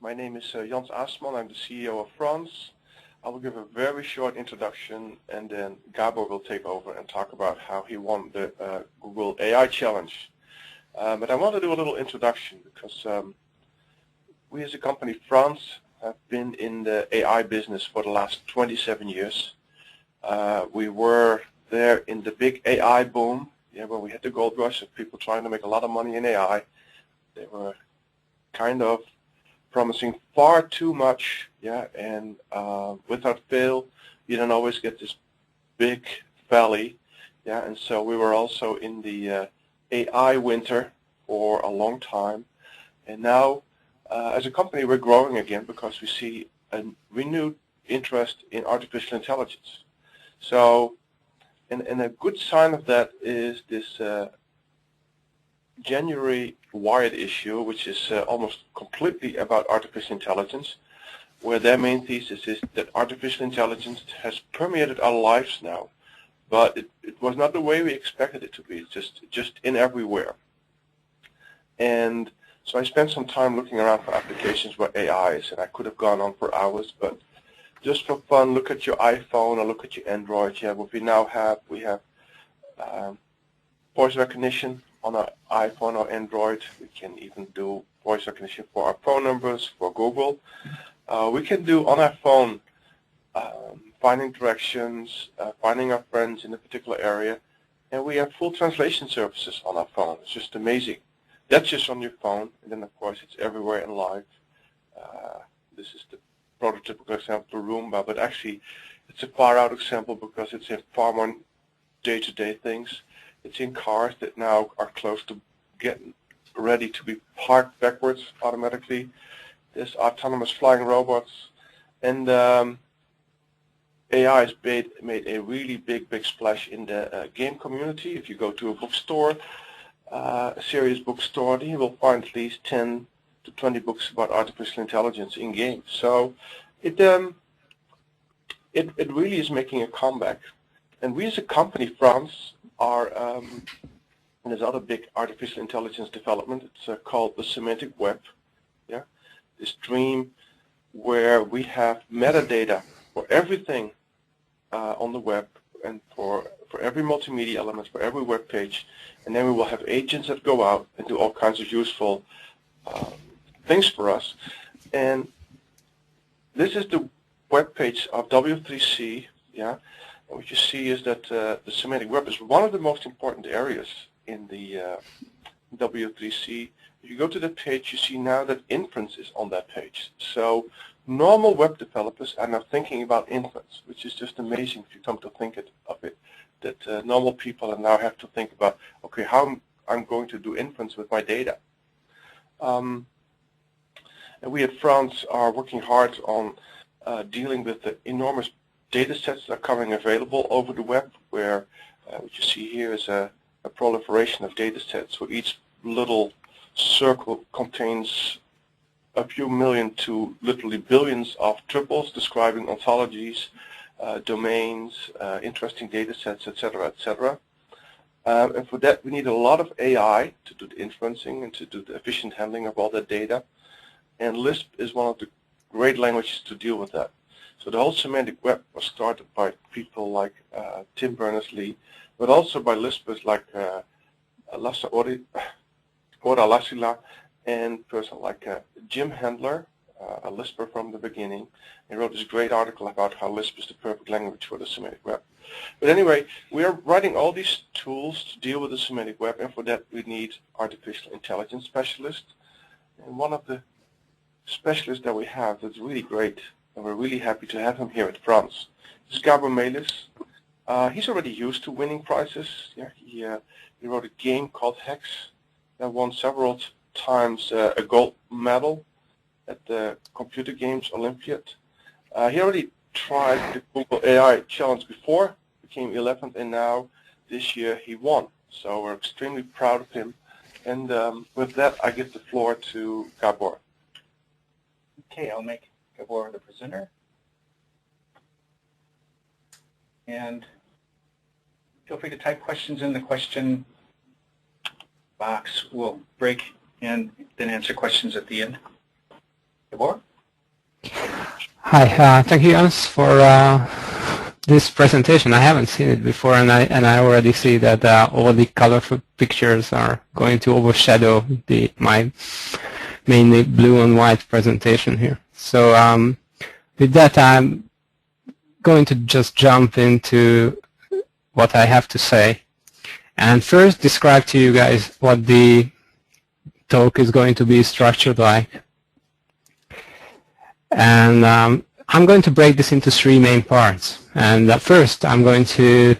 My name is Jans Aasman. I'm the CEO of France. I will give a very short introduction, and then Gabor will take over and talk about how he won the Google AI Challenge. But I want to do a little introduction because we as a company, France, have been in the AI business for the last 27 years. We were there in the big AI boom, when we had the gold rush of people trying to make a lot of money in AI. They were kind of promising far too much, and without fail, you don't always get this big valley, and so we were also in the AI winter for a long time, and now as a company we're growing again because we see a renewed interest in artificial intelligence. So, and a good sign of that is this January Wired issue, which is almost completely about artificial intelligence, where their main thesis is that artificial intelligence has permeated our lives now, but it was not the way we expected it to be. It's just in everywhere. And so I spent some time looking around for applications where AI is, and I could have gone on for hours, but just for fun, look at your iPhone or look at your Android. What we now have, we have voice recognition on our iPhone or Android. We can even do voice recognition for our phone numbers, for Google. We can do on our phone finding directions, finding our friends in a particular area, and we have full translation services on our phone. It's just amazing. That's just on your phone, and then of course it's everywhere in life. This is the prototypical example of Roomba, but actually it's a far out example because it's in far more day-to-day things. It's in cars that now are close to getting ready to be parked backwards automatically. There's autonomous flying robots, and AI has made a really big splash in the game community. If you go to a bookstore, a serious bookstore, then you will find at least 10 to 20 books about artificial intelligence in games. So it really is making a comeback. And we as a company, France, are, and there's other big artificial intelligence development. It's called the Semantic Web. This dream where we have metadata for everything on the web and for every multimedia element, for every web page, and then we will have agents that go out and do all kinds of useful things for us. And this is the web page of W3C, and what you see is that the semantic web is one of the most important areas in the W3C. If you go to the page, you see now that inference is on that page. So normal web developers are now thinking about inference, which is just amazing if you come to think of it, that normal people now have to think about, okay, how I'm going to do inference with my data. And we at France are working hard on dealing with the enormous data sets that are coming available over the web, where what you see here is a proliferation of data sets where each little circle contains a few million to literally billions of triples describing ontologies, domains, interesting data sets, etc., etc. And for that, we need a lot of AI to do the inferencing and to do the efficient handling of all that data. And Lisp is one of the great languages to deal with that. So the whole semantic web was started by people like Tim Berners-Lee, but also by Lispers like Lasse Ora-Lassila and a person like Jim Handler, a Lisper from the beginning. He wrote this great article about how Lisp is the perfect language for the semantic web. But anyway, we are writing all these tools to deal with the semantic web, and for that we need artificial intelligence specialists. And one of the specialists that we have that's really great, and we're really happy to have him here at France, is Gabor Melis. He's already used to winning prizes. He wrote a game called Hex that won several times a gold medal at the Computer Games Olympiad. He already tried the Google AI Challenge before, became 11th, and now this year he won. So we're extremely proud of him. And with that, I give the floor to Gabor. Okay, I'll make Gabor the presenter. And feel free to type questions in the question box. We'll break and then answer questions at the end. Gabor? Hi, thank you, Jens, for this presentation. I haven't seen it before, and I already see that all the colorful pictures are going to overshadow my mainly blue and white presentation here. So with that, I'm going to just jump into what I have to say, and first describe to you guys what the talk is going to be structured like. And I'm going to break this into three main parts. And first, I'm going to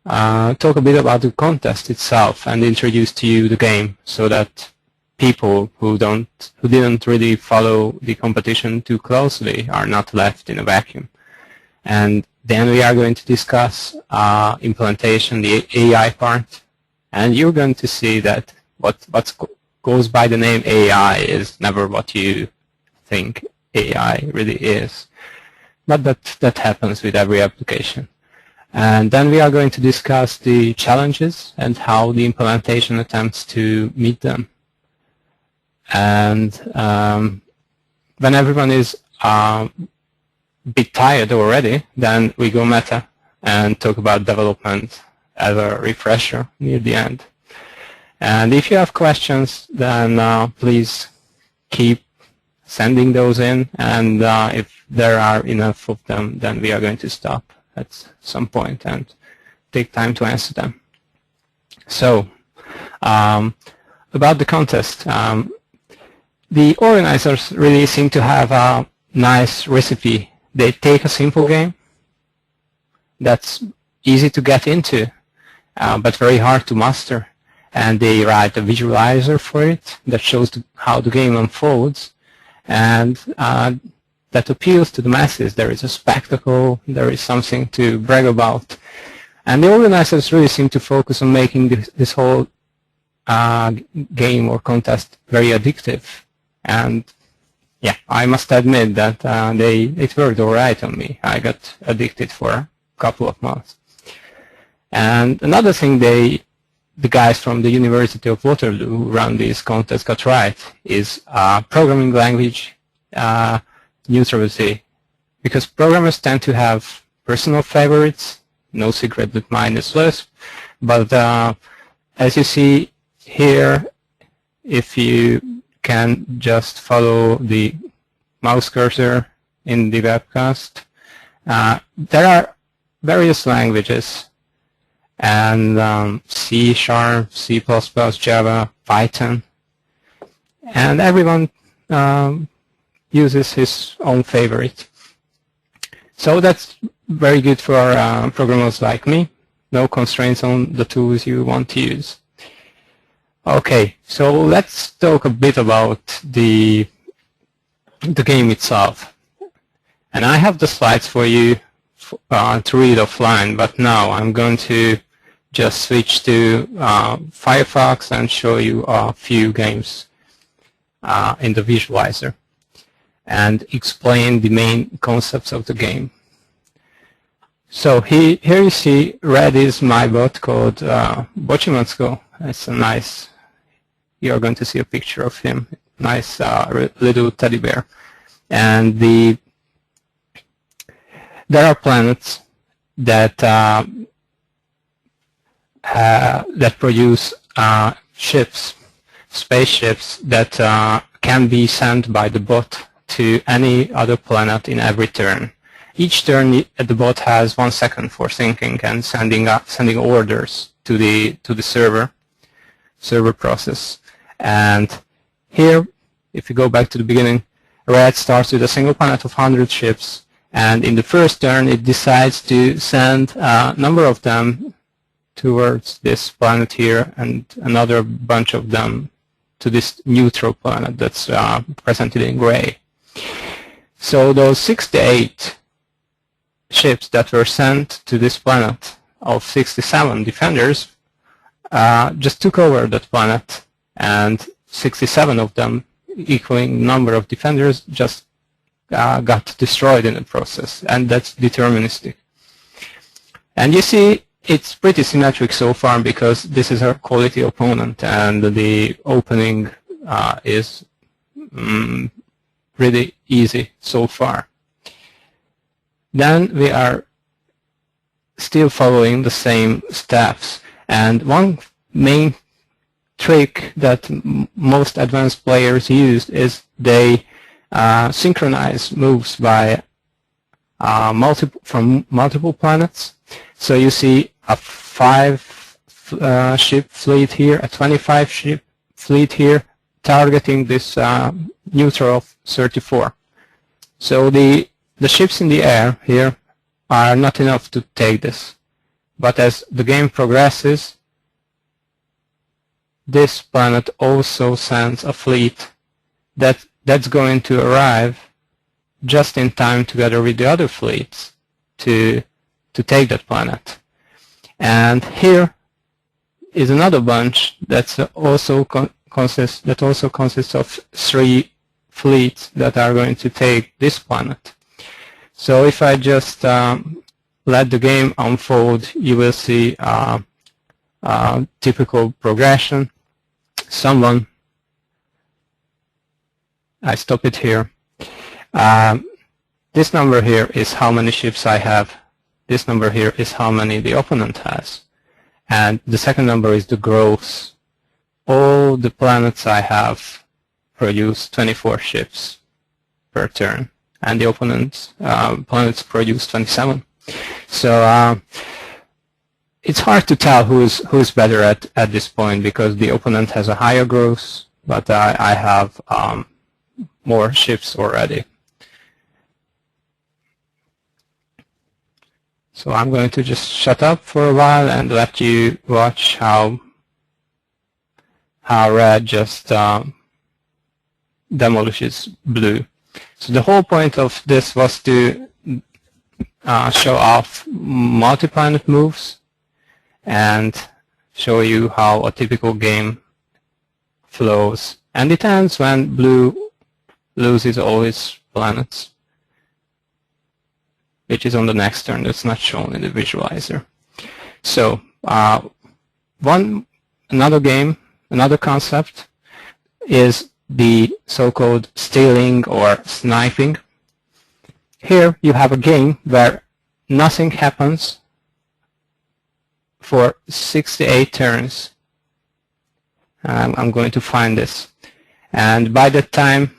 talk a bit about the contest itself and introduce to you the game, so that people who didn't really follow the competition too closely are not left in a vacuum. And then we are going to discuss implementation, the AI part, and you're going to see that what goes by the name AI is never what you think AI really is. But that happens with every application. And then we are going to discuss the challenges and how the implementation attempts to meet them. And when everyone is a bit tired already, then we go meta and talk about development as a refresher near the end. And if you have questions, then please keep sending those in, and if there are enough of them, then we are going to stop at some point and take time to answer them. So, about the contest, the organizers really seem to have a nice recipe. They take a simple game that's easy to get into, but very hard to master, and they write a visualizer for it that shows how the game unfolds, and that appeals to the masses. There is a spectacle, there is something to brag about. And the organizers really seem to focus on making this whole game or contest very addictive. And yeah, I must admit that it worked all right on me. I got addicted for a couple of months. And another thing the guys from the University of Waterloo who run this contest got right is programming language neutrality, because programmers tend to have personal favorites. No secret that mine is Lisp, but as you see here, if you can just follow the mouse cursor in the webcast, there are various languages, and C#, C++, Java, Python, and everyone uses his own favorite. So that's very good for programmers like me. No constraints on the tools you want to use. Okay, so let's talk a bit about the game itself. And I have the slides for you to read offline, but now I'm going to just switch to Firefox and show you a few games in the visualizer and explain the main concepts of the game. So here you see red is my bot called Bochimatsko. It's a nice, you're going to see a picture of him, nice little teddy bear. And there are planets that that produce ships, spaceships that can be sent by the bot to any other planet in every turn. Each turn, the bot has 1 second for thinking and sending orders to the server process. And here, if you go back to the beginning, red starts with a single planet of 100 ships, and in the first turn, it decides to send a number of them towards this planet here, and another bunch of them to this neutral planet that's presented in gray. So those 68 ships that were sent to this planet of 67 defenders just took over that planet, and 67 of them, equaling number of defenders, just got destroyed in the process, and that's deterministic. And you see, it's pretty symmetric so far because this is a quality opponent, and the opening is really easy so far. Then we are still following the same steps. And one main trick that most advanced players use is they synchronize moves by from multiple planets. So you see a 5-ship fleet here, a 25-ship fleet here, targeting this neutral of 34. So the ships in the air here are not enough to take this. But as the game progresses, this planet also sends a fleet that's going to arrive just in time together with the other fleets to take that planet. And here is another bunch that's also consists of 3 fleets that are going to take this planet. So if I just let the game unfold, you will see typical progression. I stop it here. This number here is how many ships I have. This number here is how many the opponent has. And the second number is the gross. All the planets I have produce 24 ships per turn, and the opponent's planets produce 27. So it's hard to tell who's better at this point, because the opponent has a higher gross, but I have more ships already. So I'm going to just shut up for a while and let you watch how red just demolishes blue. So the whole point of this was to show off multi-planet moves and show you how a typical game flows. And it ends when blue loses all its planets, which is on the next turn. That's not shown in the visualizer. So another concept is the so-called stealing or sniping. Here you have a game where nothing happens for 68 turns. I'm going to find this. And by that time,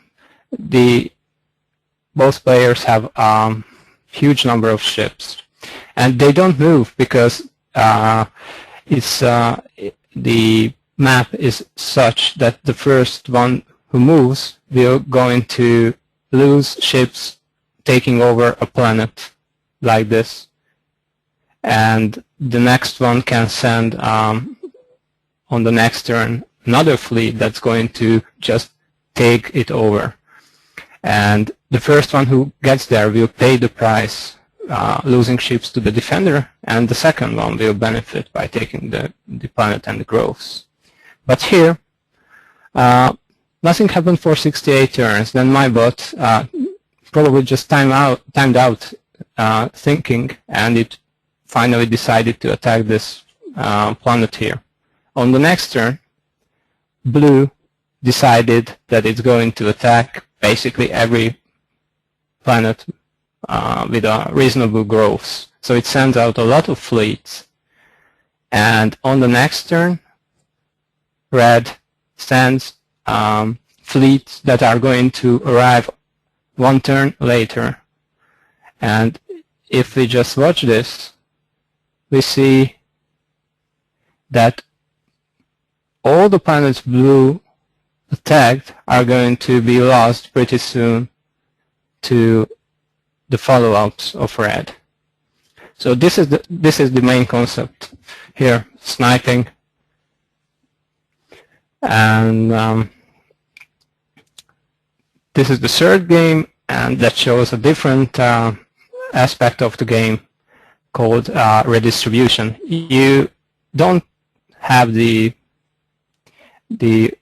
both players have huge number of ships, and they don't move because the map is such that the first one who moves will going to lose ships taking over a planet like this, and the next one can send on the next turn another fleet that's going to just take it over. And the first one who gets there will pay the price, losing ships to the defender, and the second one will benefit by taking the planet and the gross. But here, nothing happened for 68 turns. Then my bot probably just timed out thinking, and it finally decided to attack this planet here. On the next turn, blue decided that it's going to attack basically every planet with a reasonable growth. So it sends out a lot of fleets. And on the next turn, red sends fleets that are going to arrive one turn later. And if we just watch this, we see that all the planets blue attacked are going to be lost pretty soon to the follow-ups of red. So this is the main concept here, sniping. And this is the third game, and that shows a different aspect of the game called redistribution. You don't have the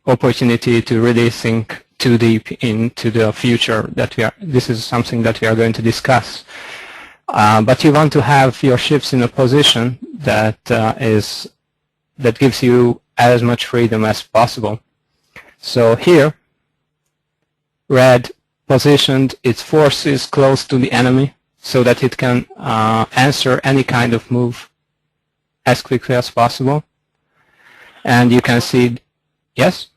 opportunity to really think too deep into the future this is something that we are going to discuss. But you want to have your ships in a position that gives you as much freedom as possible. So here, red positioned its forces close to the enemy so that it can answer any kind of move as quickly as possible. And you can see, yes?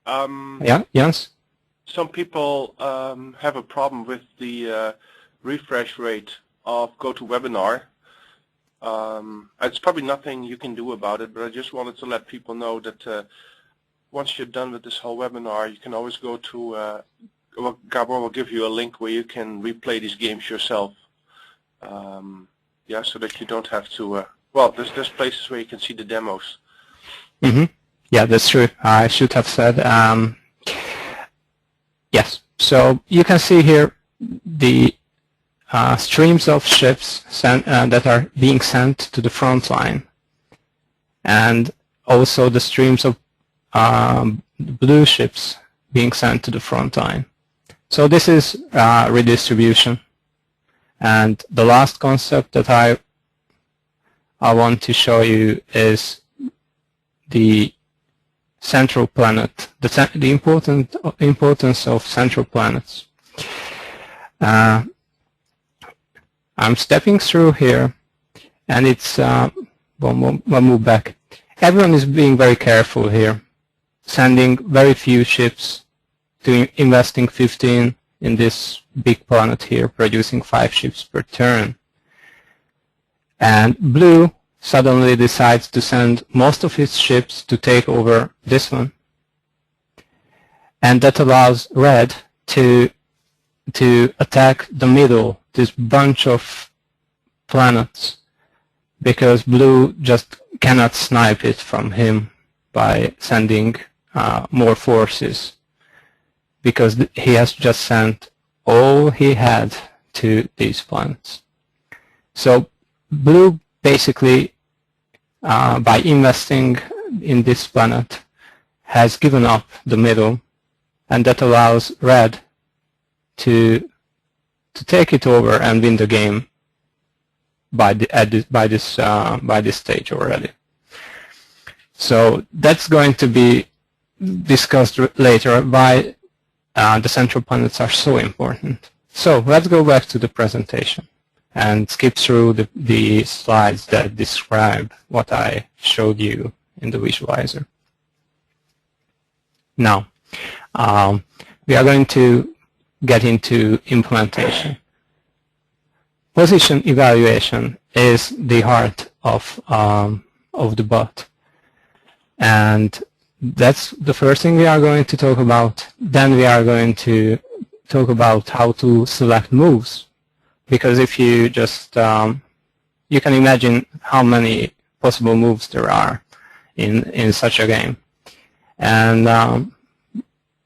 Yeah, Jens? Some people have a problem with the refresh rate of GoToWebinar. It's probably nothing you can do about it, but I just wanted to let people know that once you're done with this whole webinar, you can always go to, Gabor will give you a link where you can replay these games yourself. Yeah, so that you don't have to, well, there's places where you can see the demos. Mm-hmm. Yeah, that's true. I should have said, yes. So you can see here the streams of ships that are being sent to the front line, and also the streams of blue ships being sent to the front line. So this is redistribution. And the last concept that I want to show you is the central planet, the importance of central planets. I'm stepping through here, and it's, we'll move back. Everyone is being very careful here, sending very few ships, to investing 15 in this big planet here, producing 5 ships per turn. And blue suddenly decides to send most of its ships to take over this one. And that allows red to attack the middle, this bunch of planets, because blue just cannot snipe it from him by sending more forces, because he has just sent all he had to these planets. So blue basically, by investing in this planet, has given up the middle, and that allows red to take it over and win the game by this stage already. So that's going to be discussed later why the central planets are so important. So let's go back to the presentation and skip through the slides that describe what I showed you in the visualizer. Now, we are going to get into implementation. Position evaluation is the heart of the bot, and that's the first thing we are going to talk about. Then we are going to talk about how to select moves, because if you just you can imagine how many possible moves there are in such a game. And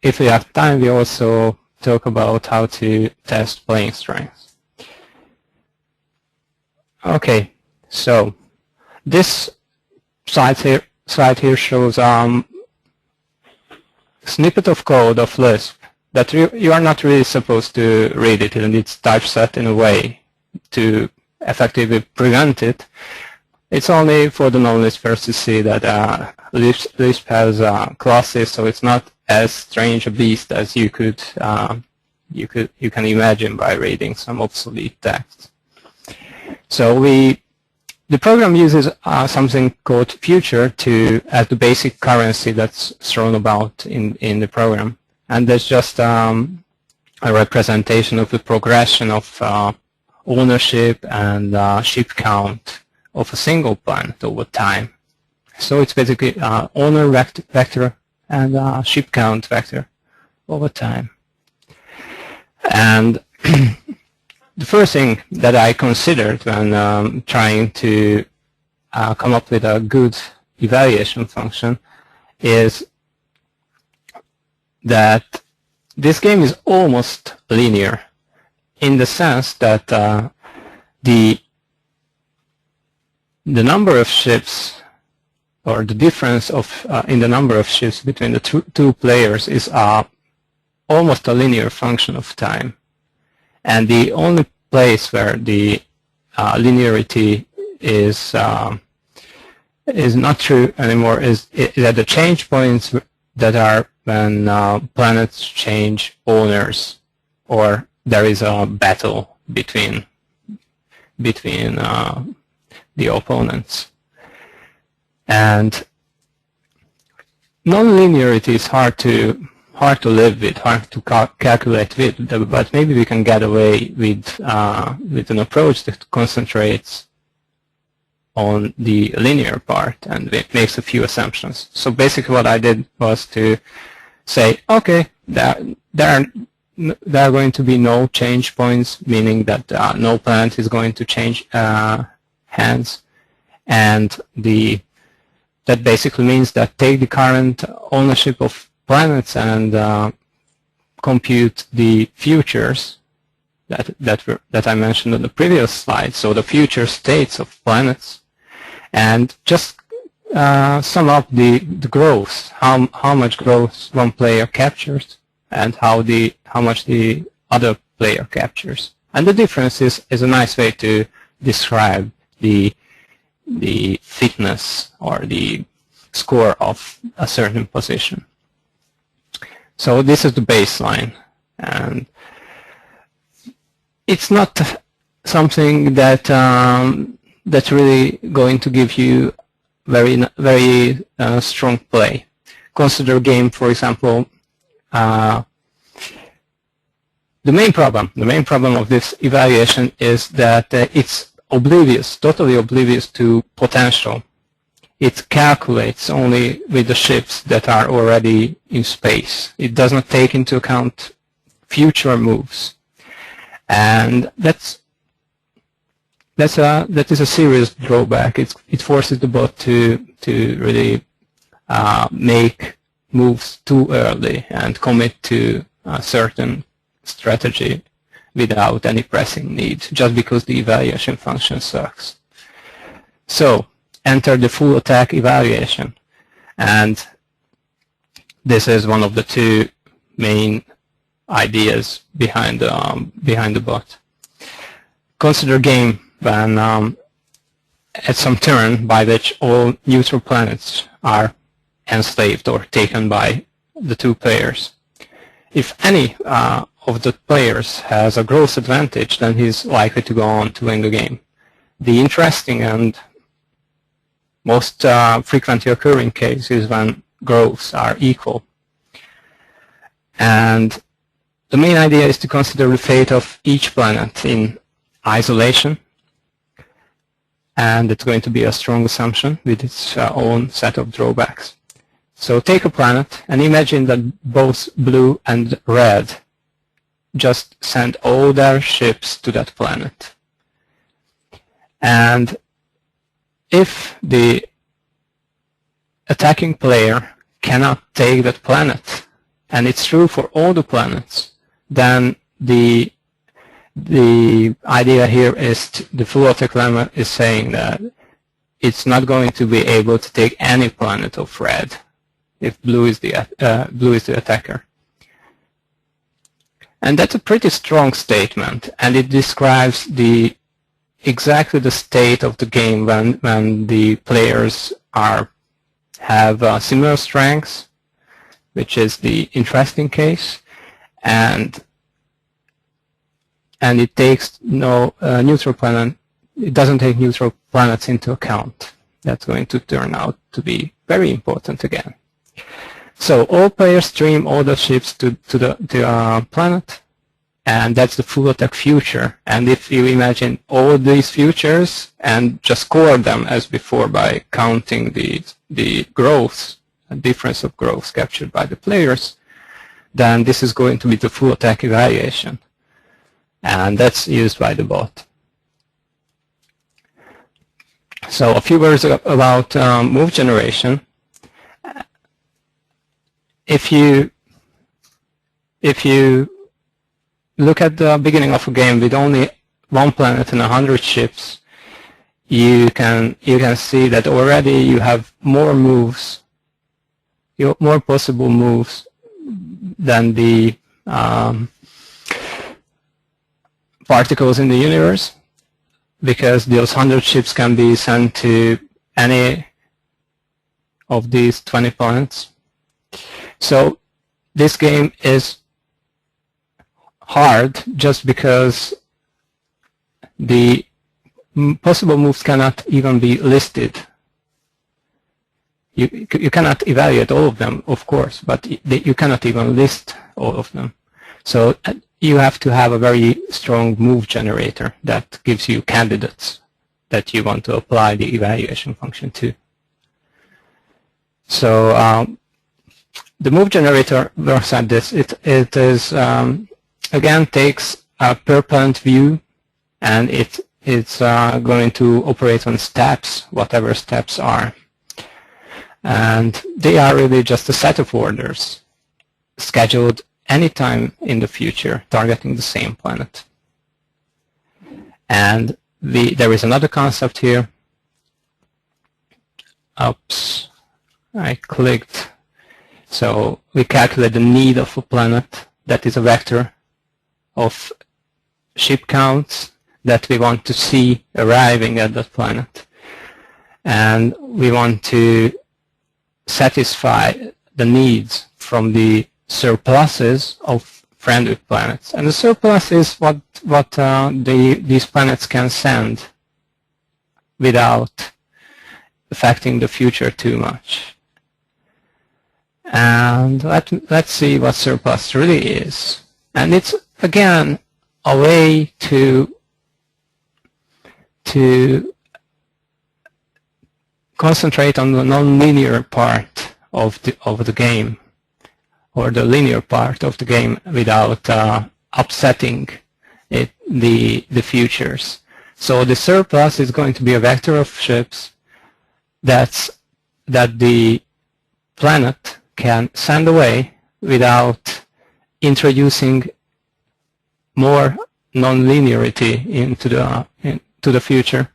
if we have time, we also talk about how to test playing strength. Okay, so this slide here shows snippet of code of Lisp that you are not really supposed to read it, and it's typeset in a way to effectively prevent it. It's only for the non-Lispers to see that Lisp has classes, so it's not as strange a beast as you can imagine by reading some obsolete text. So the program uses something called future as the basic currency that's thrown about in the program, and that's just a representation of the progression of ownership and ship count of a single planet over time. So it's basically owner vector and ship count vector over time. And the first thing that I considered when trying to come up with a good evaluation function is that this game is almost linear, in the sense that the number of ships, or the difference in the number of ships between the two players, is almost a linear function of time. And the only place where the linearity is not true anymore is at the change points that are when planets change owners. or there is a battle between the opponents. And non-linearity is hard to live with, hard to calculate with, but maybe we can get away with an approach that concentrates on the linear part and it makes a few assumptions. So basically what I did was to say, okay, there are going to be no change points, meaning that no planet is going to change hands, and that basically means that take the current ownership of planets and compute the futures that I mentioned on the previous slide, so the future states of planets, and just sum up the growth, how much growth one player captures and how much the other player captures. And the difference is a nice way to describe the fitness or the score of a certain position. So this is the baseline, and it's not something that's really going to give you very strong play. Consider a game, for example. The main problem of this evaluation is that it's totally oblivious to potential. It calculates only with the ships that are already in space. It does not take into account future moves, and that is a serious drawback. It forces the bot to really make moves too early and commit to a certain strategy without any pressing need, just because the evaluation function sucks. So enter the full attack evaluation, and this is one of the two main ideas behind the bot. Consider a game when at some turn by which all neutral planets are enslaved or taken by the two players. If any of the players has a growth advantage, then he's likely to go on to win the game. The interesting and most frequently occurring case is when growths are equal. And the main idea is to consider the fate of each planet in isolation, and it's going to be a strong assumption with its own set of drawbacks. So take a planet and imagine that both blue and red just send all their ships to that planet. And if the attacking player cannot take that planet, and it's true for all the planets, then the idea here is the full attack lemma is saying that it's not going to be able to take any planet of red if blue is the attacker. And that's a pretty strong statement, and it describes exactly the state of the game when the players have similar strengths, which is the interesting case, and it takes no neutral planet. It doesn't take neutral planets into account. That's going to turn out to be very important again. So all players stream all the ships to the planet, and that's the full attack future. And if you imagine all these futures and just score them as before by counting the growths, a difference of growths captured by the players, then this is going to be the full attack evaluation. And that's used by the bot. So a few words about move generation. If you look at the beginning of a game with only one planet and 100 ships, you can see that already you have more moves, more possible moves than the particles in the universe, because those 100 ships can be sent to any of these 20 planets. So this game is hard just because the possible moves cannot even be listed. You cannot evaluate all of them, of course, but you cannot even list all of them. So you have to have a very strong move generator that gives you candidates that you want to apply the evaluation function to. So the move generator works like this. It is again takes a per planet view, and it's going to operate on steps, whatever steps are. And they are really just a set of orders scheduled anytime in the future, targeting the same planet. And there is another concept here. Oops, I clicked. So we calculate the need of a planet that is a vector of ship counts that we want to see arriving at that planet. And we want to satisfy the needs from the surpluses of friendly planets. And the surplus is what these planets can send without affecting the future too much. And let's see what surplus really is. And it's, again, a way to concentrate on the non-linear part of the game, or the linear part of the game, without upsetting the futures. So the surplus is going to be a vector of ships that the planet can send away without introducing more non-linearity into the future.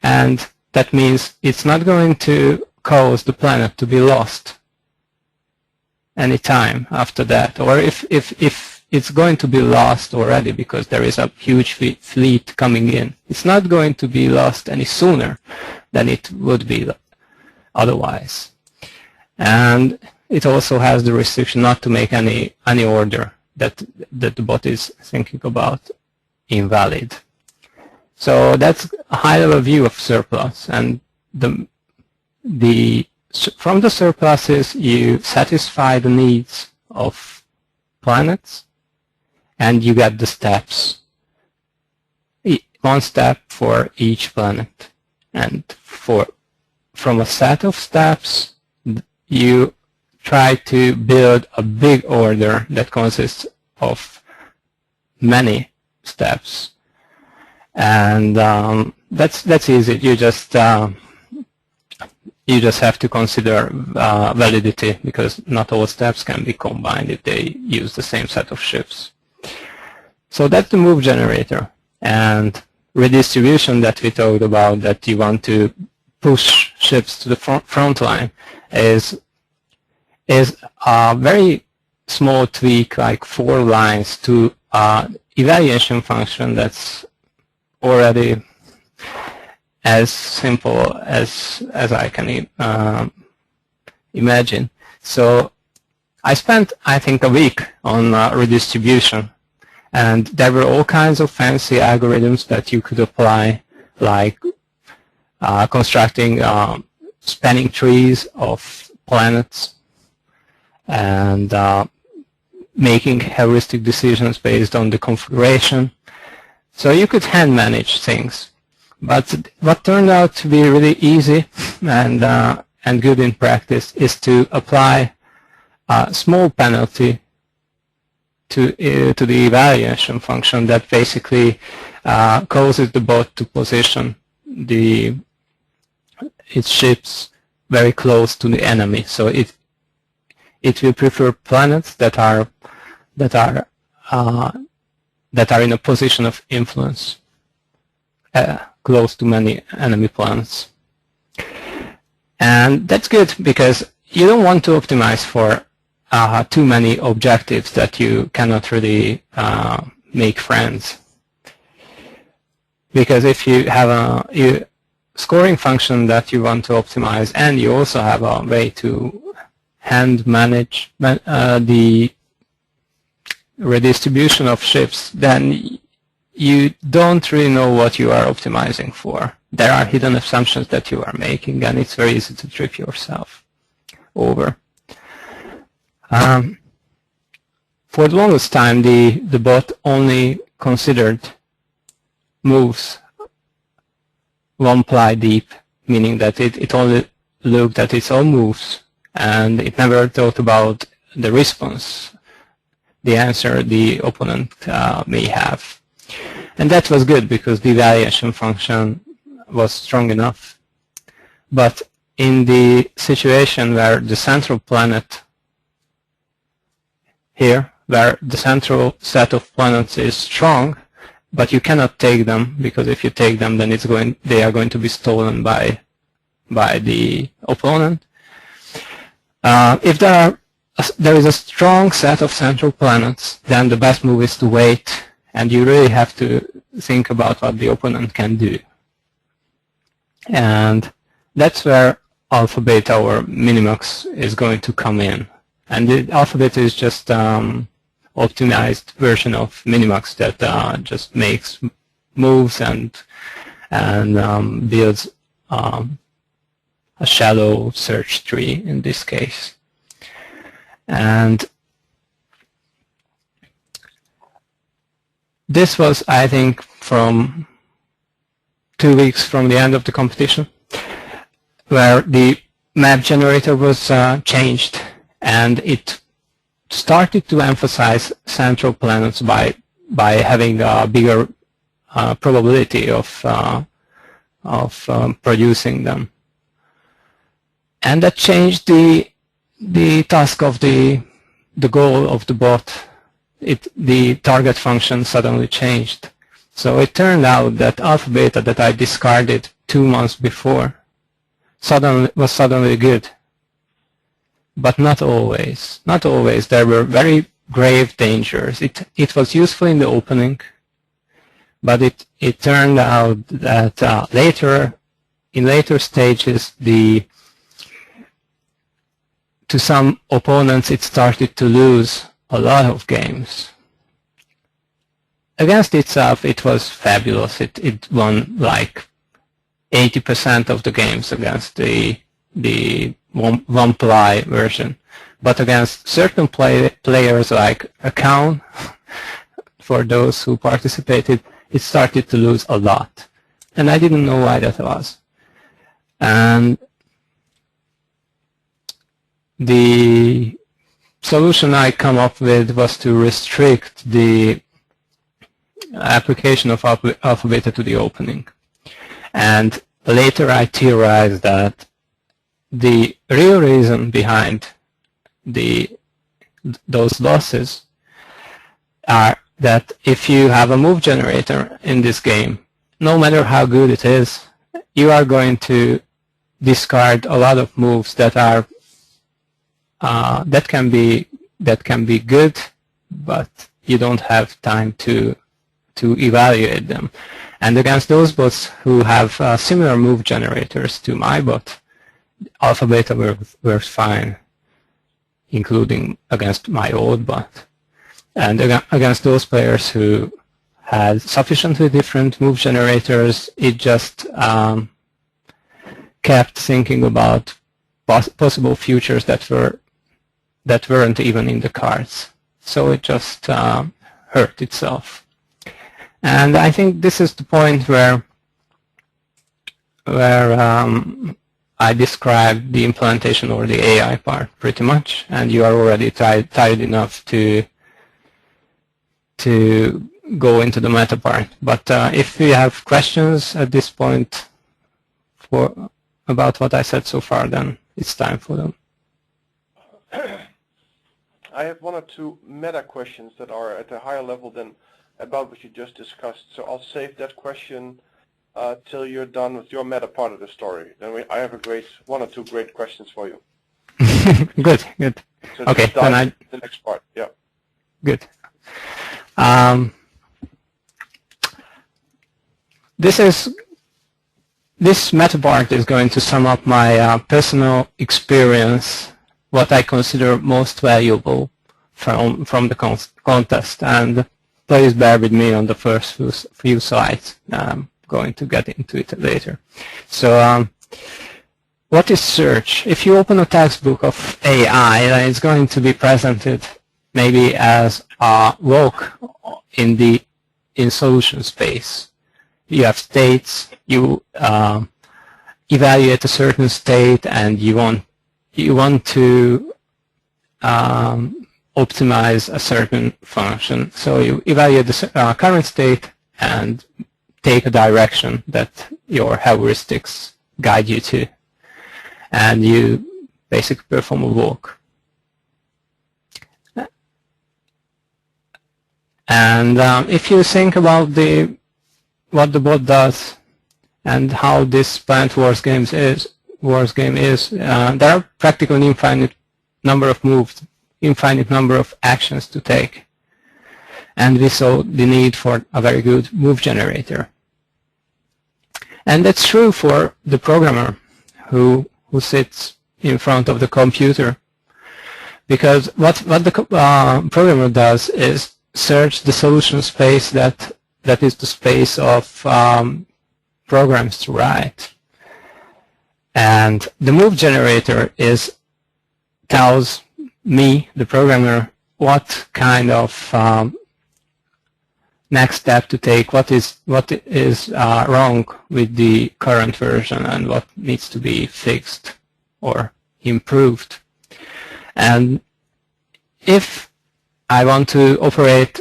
And that means it's not going to cause the planet to be lost any time after that. Or if it's going to be lost already because there is a huge fleet coming in, it's not going to be lost any sooner than it would be otherwise. And it also has the restriction not to make any order that the bot is thinking about invalid. So that's a high-level view of surplus, and from the surpluses you satisfy the needs of planets, and you get the steps, one step for each planet. And from a set of steps, you try to build a big order that consists of many steps. And that's easy. You just have to consider validity, because not all steps can be combined if they use the same set of ships. So that's the move generator. And redistribution that we talked about, that you want to push ships to the front line, is a very small tweak, like 4 lines, to evaluation function that's already as simple as I can imagine. So I spent, I think, a week on redistribution, and there were all kinds of fancy algorithms that you could apply, like constructing spanning trees of planets, and making heuristic decisions based on the configuration. So you could hand manage things. But what turned out to be really easy and good in practice is to apply a small penalty to the evaluation function that basically causes the bot to position its ships very close to the enemy. So it will prefer planets that are in a position of influence, close to many enemy planets. And that's good, because you don't want to optimize for too many objectives that you cannot really make friends. Because if you have a scoring function that you want to optimize, and you also have a way to hand manage the redistribution of shifts, then you don't really know what you are optimizing for. There are hidden assumptions that you are making, and it's very easy to trip yourself over. For the longest time, the bot only considered moves one ply deep, meaning that it only looked at its own moves, and it never thought about the response, the answer the opponent may have. And that was good because the evaluation function was strong enough. But in the situation where the central planet here, where the central set of planets is strong, but you cannot take them, because if you take them, then they are going to be stolen by the opponent. If there is a strong set of central planets, then the best move is to wait, and you really have to think about what the opponent can do. And that's where alpha beta or minimax is going to come in. And the alpha beta is just optimized version of minimax that just makes moves and builds a shallow search tree in this case. And this was, I think, from 2 weeks from the end of the competition, where the map generator was changed, and it started to emphasize central planets by having a bigger probability of producing them. And that changed the task of the goal of the bot. The target function suddenly changed. So it turned out that alpha beta that I discarded 2 months before was suddenly good. But not always. Not always. There were very grave dangers. It was useful in the opening, but it turned out that in later stages, to some opponents, it started to lose a lot of games. Against itself, it was fabulous. It won like 80% of the games against the one ply version. But against certain players like Account, for those who participated, it started to lose a lot. And I didn't know why that was. And the solution I come up with was to restrict the application of alpha beta to the opening. And later I theorized that the real reason behind those losses are that if you have a move generator in this game, no matter how good it is, you are going to discard a lot of moves that are that can be good, but you don't have time to evaluate them. And against those bots who have similar move generators to my bot, alpha beta works fine, including against my old bot. And against those players who had sufficiently different move generators, it just kept thinking about possible futures that weren't even in the cards. So it just hurt itself. And I think this is the point where I described the implementation or the AI part pretty much, and you are already tired enough to go into the meta part. But if you have questions at this point about what I said so far, then it's time for them. I have 1 or 2 meta questions that are at a higher level than about what you just discussed. So I'll save that question till you're done with your meta part of the story. Then I have 1 or 2 great questions for you. Good. So Okay, then the next part. Yeah. Good. This meta part is going to sum up my personal experience, what I consider most valuable from the contest, and please bear with me on the first few slides. I'm going to get into it later. So what is search? If you open a textbook of AI, it's going to be presented maybe as a walk in solution space. You have states, you evaluate a certain state, and you want to optimize a certain function. So you evaluate the current state and take a direction that your heuristics guide you to, and you basically perform a walk. And if you think about what the bot does and how this Plant Wars game is, there are practically an infinite number of moves, infinite number of actions to take, and we saw the need for a very good move generator. And that's true for the programmer who sits in front of the computer, because what the programmer does is search the solution space that is the space of programs to write. And the move generator tells me, the programmer, what kind of next step to take, what is wrong with the current version, and what needs to be fixed or improved. And if I want to operate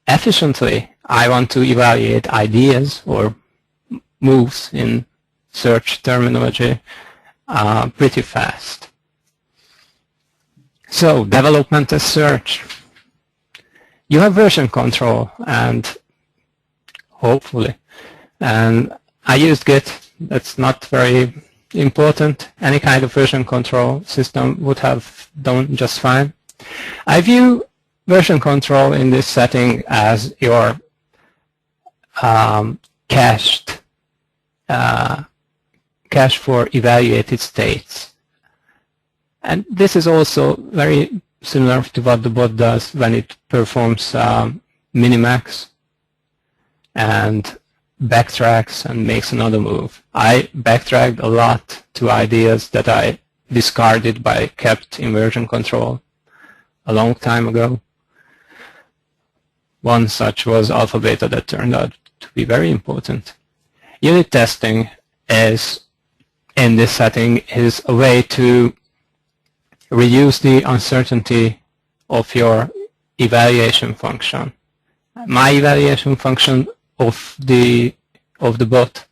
efficiently, I want to evaluate ideas or moves in search terminology pretty fast. So, development as search. You have version control, and hopefully, and I used Git. That's not very important. Any kind of version control system would have done just fine. I view version control in this setting as your cache for evaluated states. And this is also very similar to what the bot does when it performs minimax and backtracks and makes another move. I backtracked a lot to ideas that I discarded but kept in version control a long time ago. One such was alpha beta that turned out to be very important. Unit testing is, in this setting, is a way to reduce the uncertainty of your evaluation function. My evaluation function of the bot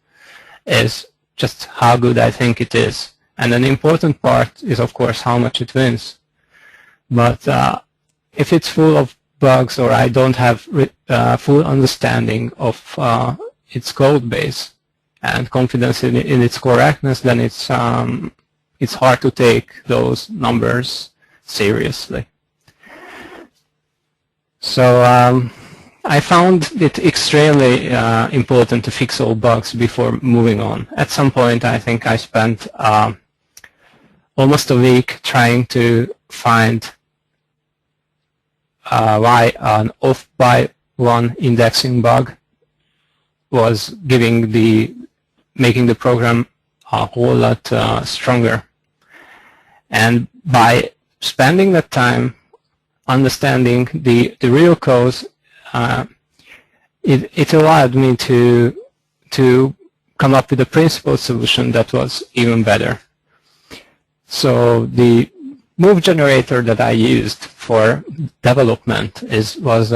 is just how good I think it is. And an important part is, of course, how much it wins. But if it's full of bugs, or I don't have full understanding of its code base and confidence in its correctness, then it's hard to take those numbers seriously. So I found it extremely important to fix all bugs before moving on. At some point, I think I spent almost a week trying to find why an off by one indexing bug was making the program a whole lot stronger. And by spending that time understanding the real cause, it allowed me to come up with a principled solution that was even better. So the move generator that I used for development was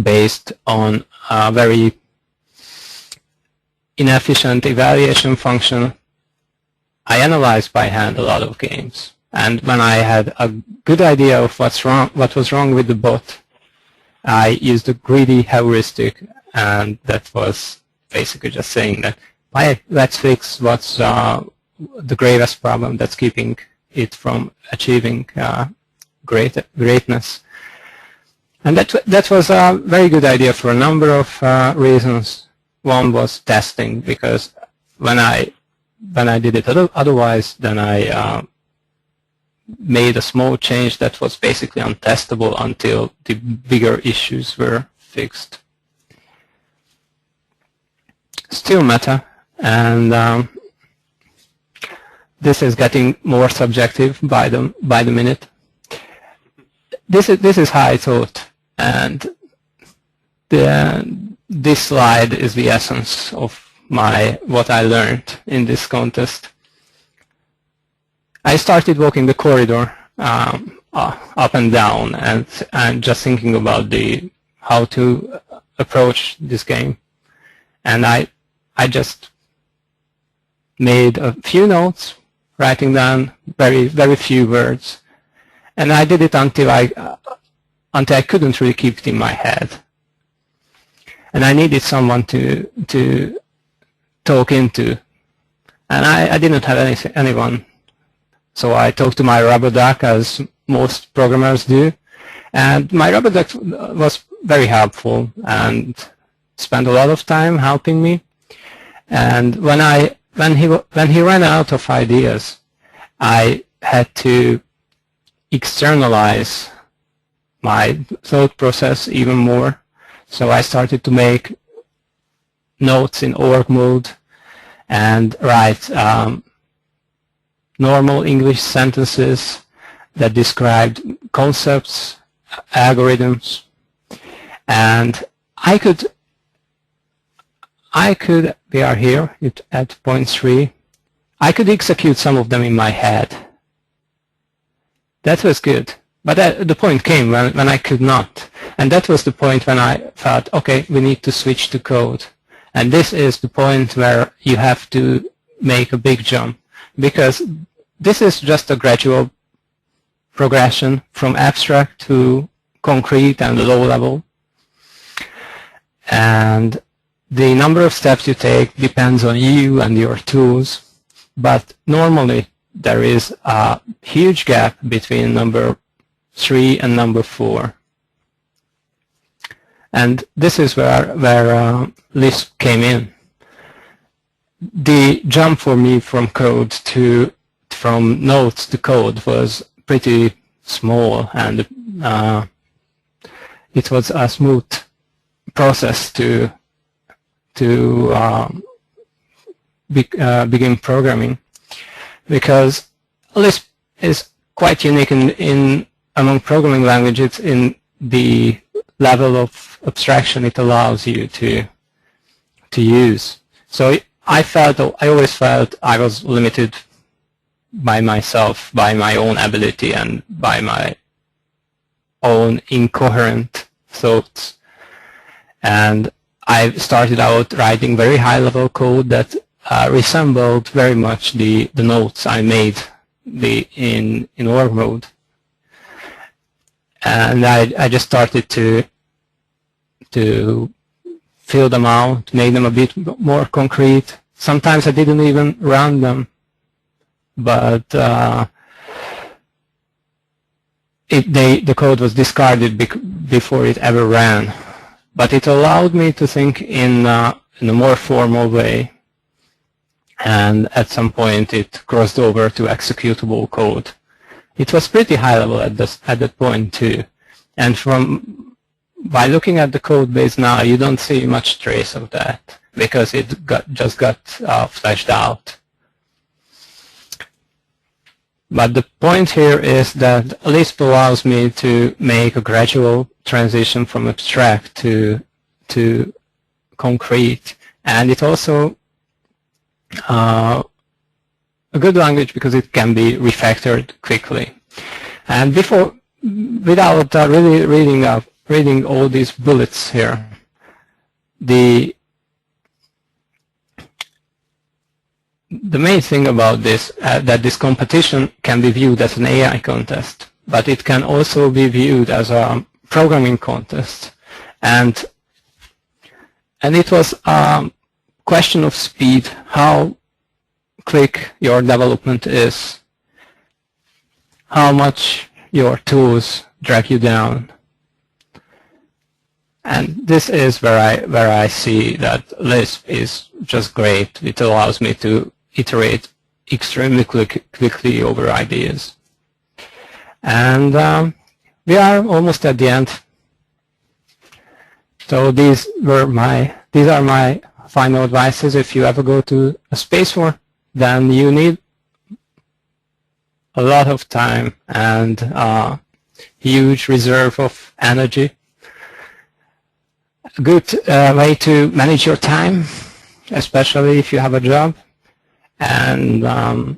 based on a very inefficient evaluation function. I analyzed by hand a lot of games, and when I had a good idea of what was wrong with the bot, I used a greedy heuristic, and that was basically just saying that, let's fix what's the gravest problem that's keeping it from achieving greatness. And that was a very good idea for a number of reasons. One was testing, because when I did it otherwise, then I made a small change that was basically untestable until the bigger issues were fixed. Still meta, and this is getting more subjective by the minute. This is how I thought, and this slide is the essence of what I learned in this contest. I started walking the corridor up and down, and just thinking about how to approach this game, and I just made a few notes, writing down very few words, and I did it until I couldn't really keep it in my head, and I needed someone to talk into, and I didn't have anyone, so I talked to my rubber duck, as most programmers do, and my rubber duck was very helpful and spent a lot of time helping me. And when he ran out of ideas, I had to externalize my thought process even more. So I started to make notes in org mode and write normal English sentences that described concepts, algorithms, and I could, we are here at point 3, I could execute some of them in my head. That was good. But the point came when I could not. And that was the point when I thought, okay, we need to switch to code. And this is the point where you have to make a big jump, because this is just a gradual progression from abstract to concrete and low level. And the number of steps you take depends on you and your tools, but normally there is a huge gap between number 3 and number 4. And this is where Lisp came in. The jump for me from notes to code was pretty small, and it was a smooth process to begin programming, because Lisp is quite unique among programming languages in the level of abstraction it allows you to use. So I always felt I was limited by myself, by my own ability, and by my own incoherent thoughts. And I started out writing very high-level code that resembled very much the notes I made in org mode. And I just started to fill them out, make them a bit more concrete. Sometimes I didn't even run them, but the code was discarded before it ever ran. But it allowed me to think in a more formal way, and at some point it crossed over to executable code. It was pretty high level at that point too, and by looking at the code base now, you don't see much trace of that, because it just got fleshed out. But the point here is that Lisp allows me to make a gradual transition from abstract to concrete, and it's also a good language because it can be refactored quickly. And without really reading all these bullets here, the main thing about this, that this competition can be viewed as an AI contest, but it can also be viewed as a programming contest. And it was a question of speed, how quick your development is, how much your tools drag you down. And this is where I see that Lisp is just great. It allows me to iterate extremely quickly over ideas. And we are almost at the end. So these are my final advices. If you ever go to a space war, then you need a lot of time and huge reserve of energy. A good way to manage your time, especially if you have a job, and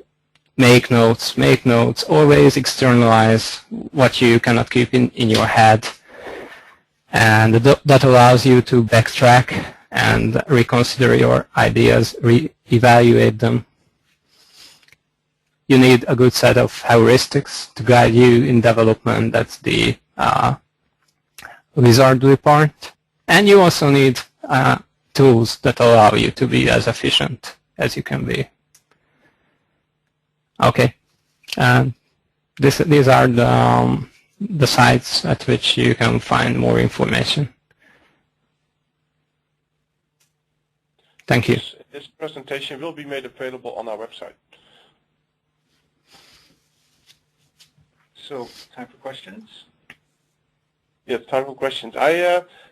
make notes, always externalize what you cannot keep in your head. And that allows you to backtrack and reconsider your ideas, re-evaluate them. You need a good set of heuristics to guide you in development. That's the wizardry part. And you also need tools that allow you to be as efficient as you can be. Okay, these are the sites at which you can find more information. Thank you. This presentation will be made available on our website. So, time for questions? Yes, time for questions.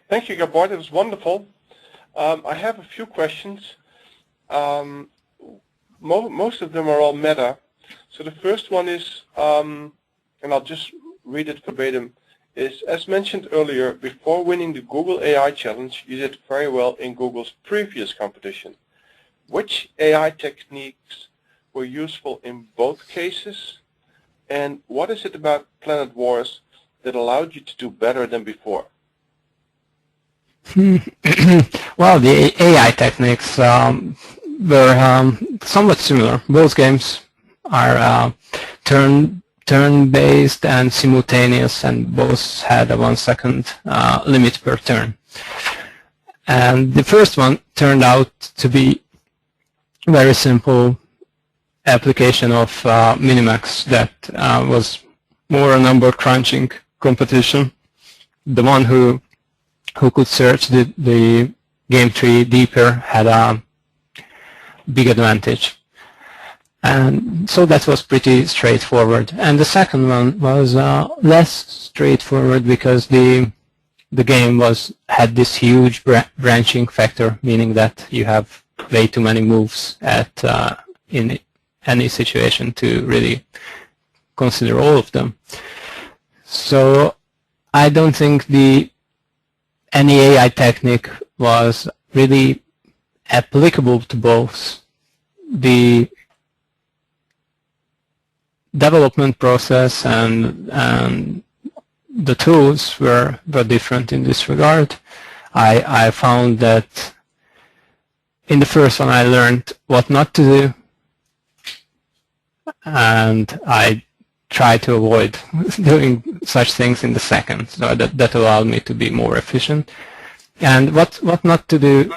Thank you, Gabor. It was wonderful. I have a few questions. Most of them are all meta. So the first one is, and I'll just read it verbatim, is, as mentioned earlier, before winning the Google AI Challenge, you did very well in Google's previous competition. Which AI techniques were useful in both cases? And what is it about Planet Wars that allowed you to do better than before? Well, the AI techniques were somewhat similar. Both games are turn-based and simultaneous, and both had a 1 second limit per turn. And the first one turned out to be a very simple application of Minimax that was more a number crunching competition. The one who could search the game tree deeper had a big advantage. And so that was pretty straightforward. And the second one was less straightforward because the game had this huge branching factor, meaning that you have way too many moves in any situation to really consider all of them. So I don't think any AI technique was really applicable to both. The development process and the tools were different in this regard. I found that in the first one I learned what not to do, and I tried to avoid doing such things in the second, so that allowed me to be more efficient. And what not to do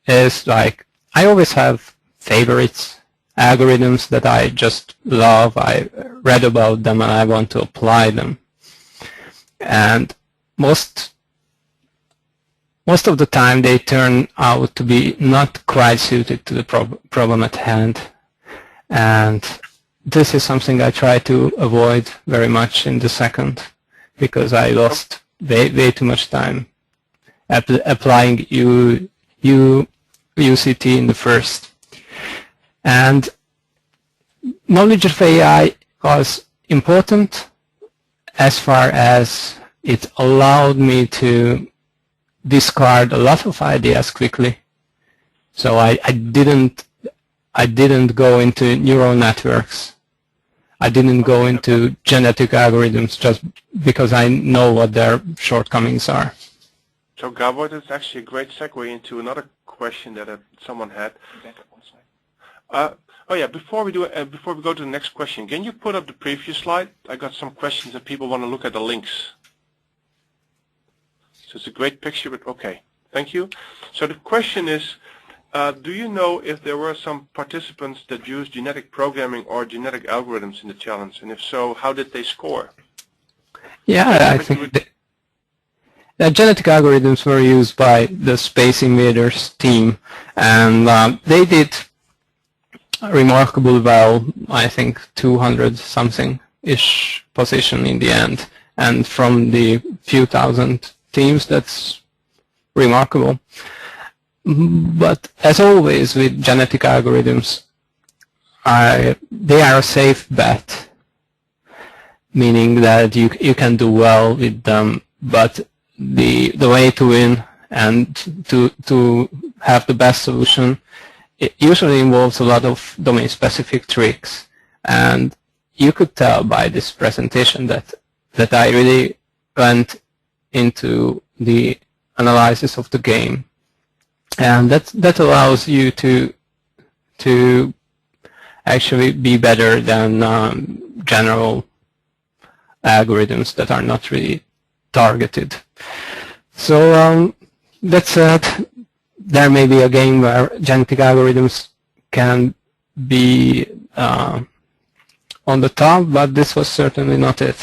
is, like, I always have favorites, algorithms that I just love. I read about them and I want to apply them. And most of the time they turn out to be not quite suited to the problem at hand. And this is something I try to avoid very much in the second, because I lost way too much time applying UCT in the first. And knowledge of AI was important as far as it allowed me to discard a lot of ideas quickly. So I didn't go into neural networks. I didn't go into genetic algorithms just because I know what their shortcomings are. So Gabor, that's actually a great segue into another question that someone had. Oh yeah, before we go to the next question, can you put up the previous slide? I got some questions that people want to look at the links. So it's a great picture, but okay, thank you. So the question is, do you know if there were some participants that used genetic programming or genetic algorithms in the challenge? And if so, how did they score? Yeah, I think genetic algorithms were used by the Space Invaders team, and they did remarkably well. I think 200 something 5th-ish position in the end. And from the few thousand teams, that's remarkable. But as always with genetic algorithms, they are a safe bet, meaning that you can do well with them, but the way to win and to have the best solution, it usually involves a lot of domain-specific tricks. And you could tell by this presentation that I really went into the analysis of the game, and that allows you to actually be better than general algorithms that are not really targeted. So that said, there may be a game where genetic algorithms can be on the top, but this was certainly not it.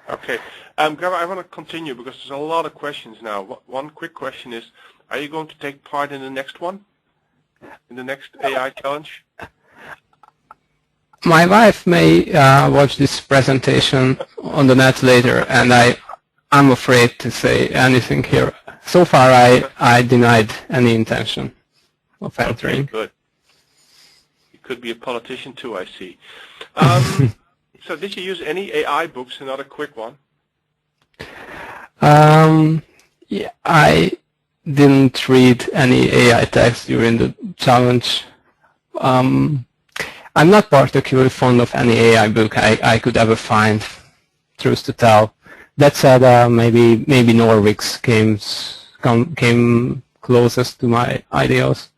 Okay. Gabor, I want to continue because there's a lot of questions now. One quick question is, are you going to take part in the next one? In the next AI challenge? My wife may watch this presentation on the net later, and I'm afraid to say anything here. So far, I denied any intention of entering. Okay, good. You could be a politician too, I see. So did you use any AI books? Another quick one. Yeah, I didn't read any AI text during the challenge. I'm not particularly fond of any AI book I could ever find, truth to tell. That said, maybe Norvik's came closest to my ideals.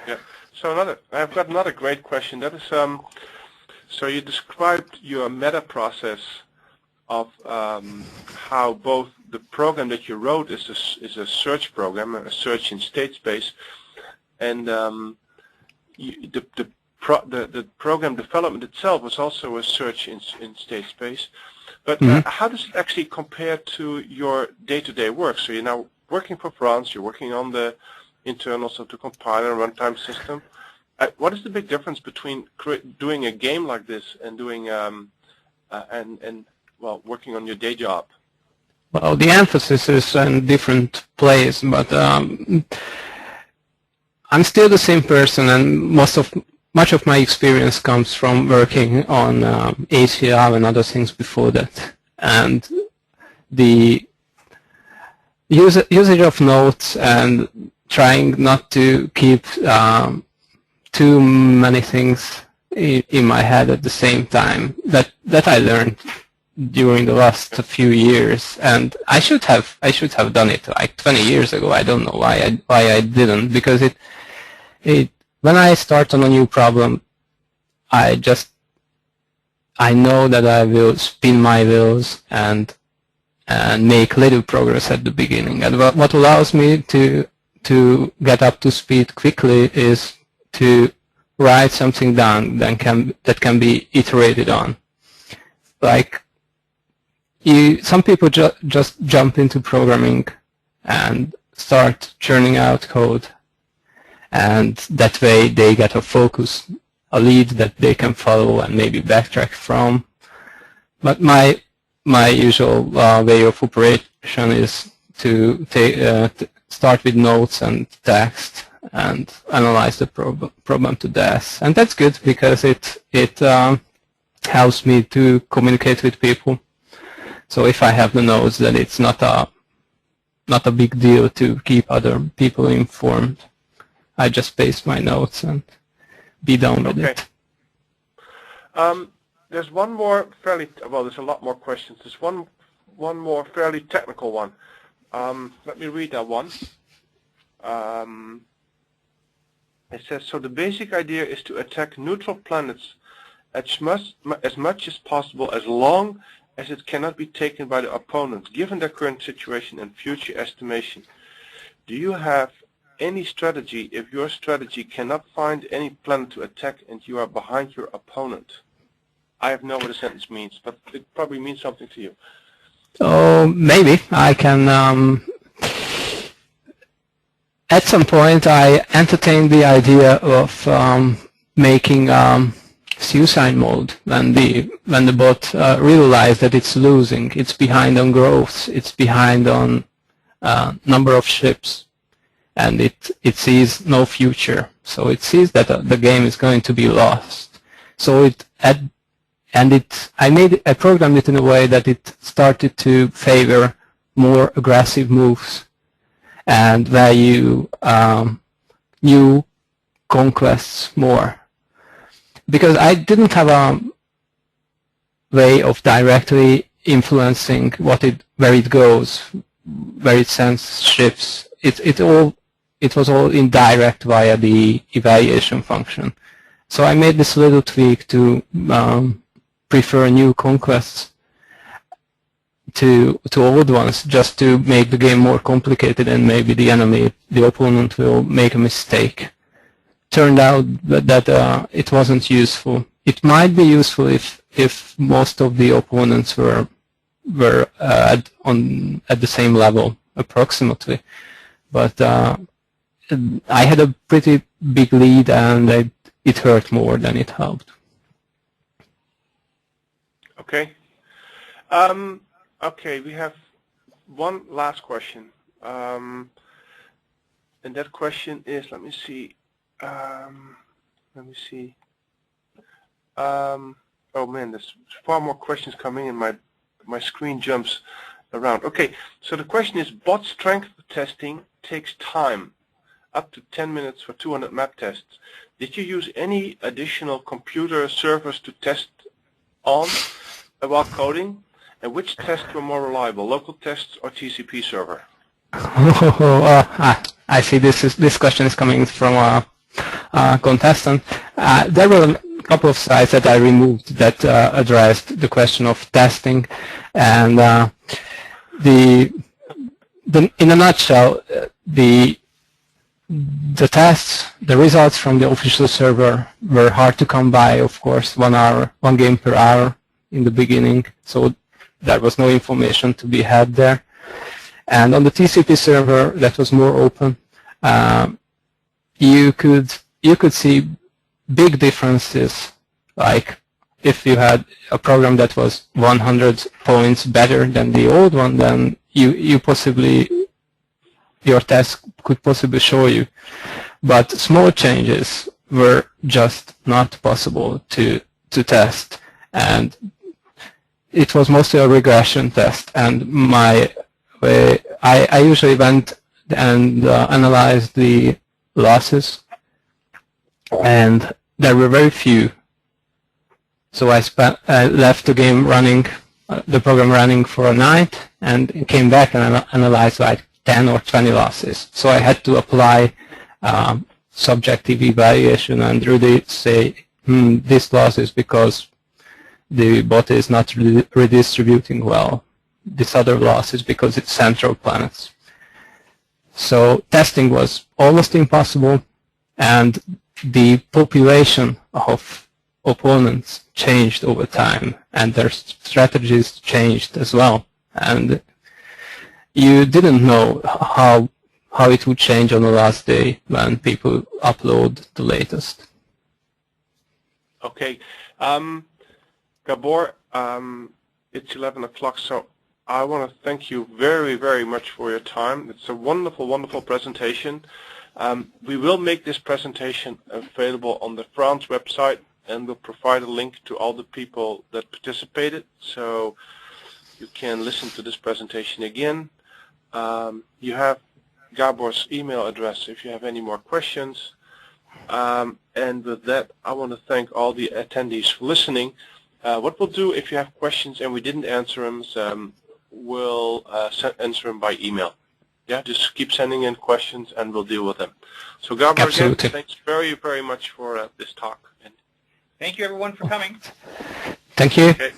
Yeah. So I've got another great question. That is, so you described your meta process of how both the program that you wrote is a search program, a search in state space, and the program development itself was also a search in state space. But how does it actually compare to your day-to-day work? So you're now working for France, you're working on the internals of the compiler and runtime system. What is the big difference between doing a game like this and doing well, working on your day job? Well, the emphasis is in different place, but I'm still the same person, and much of my experience comes from working on ACL and other things before that. And the usage of notes and trying not to keep too many things in my head at the same time, that I learned during the last few years, and I should have done it like 20 years ago. I don't know why I didn't, because when I start on a new problem, I know that I will spin my wheels and make little progress at the beginning. And what allows me to get up to speed quickly is to write something down that can be iterated on. Like some people just jump into programming and start churning out code, and that way they get a focus, a lead that they can follow and maybe backtrack from. But my usual way of operation is to start with notes and text and analyze the problem to death. And that's good because it helps me to communicate with people. So if I have the notes, then it's not a big deal to keep other people informed. I just paste my notes and be done with it. There's one more there's a lot more questions. There's one more fairly technical one. Let me read that one. It says, so the basic idea is to attack neutral planets as much as possible, as long as it cannot be taken by the opponent, given their current situation and future estimation. Do you have any strategy if your strategy cannot find any planet to attack and you are behind your opponent? I have no idea what the sentence means, but it probably means something to you. Oh, maybe. I can... At some point, I entertained the idea of making suicide mode when the bot realized that it's losing, it's behind on growth, it's behind on number of ships, and it sees no future. So it sees that the game is going to be lost. So I programmed it in a way that it started to favor more aggressive moves and value new conquests more. Because I didn't have a way of directly influencing where it goes, where it sends ships. It was all indirect via the evaluation function. So I made this little tweak to prefer new conquests to old ones, just to make the game more complicated, and maybe the opponent will make a mistake. Turned out that it wasn't useful. It might be useful if most of the opponents were at the same level approximately, but I had a pretty big lead, and it hurt more than it helped. Okay. Okay, we have one last question, and that question is, let me see. Oh man, there's far more questions coming in. My screen jumps around. Okay, so the question is, bot strength testing takes time, up to 10 minutes for 200 map tests. Did you use any additional computer servers to test on while coding? And which tests were more reliable, local tests or TCP server? I see this question is coming from a contestant. There were a couple of sites that I removed that addressed the question of testing, and in a nutshell, the tests, the results from the official server were hard to come by. Of course, 1 game per hour in the beginning, so there was no information to be had there. And on the TCP server, that was more open. You could see big differences. Like if you had a program that was 100 points better than the old one, then your test could possibly show you. But small changes were just not possible to test, and it was mostly a regression test. And I usually went and analyzed the losses, and there were very few. So I left the program running for a night, and came back and analyzed like 10 or 20 losses. So I had to apply subjective evaluation and really say, this loss is because the bot is not redistributing well. This other loss is because it's central planets. So testing was almost impossible, and the population of opponents changed over time, and their strategies changed as well. And you didn't know how it would change on the last day when people upload the latest. Okay. Gabor, it's 11 o'clock, so I want to thank you very, very much for your time. It's a wonderful, wonderful presentation. We will make this presentation available on the France website, and we'll provide a link to all the people that participated, so you can listen to this presentation again. You have Gabor's email address if you have any more questions. And with that, I want to thank all the attendees for listening. What we'll do, if you have questions and we didn't answer them, we'll answer them by email. Yeah, just keep sending in questions and we'll deal with them. So Gabor, again, thanks very, very much for this talk. Thank you, everyone, for coming. Thank you. Okay.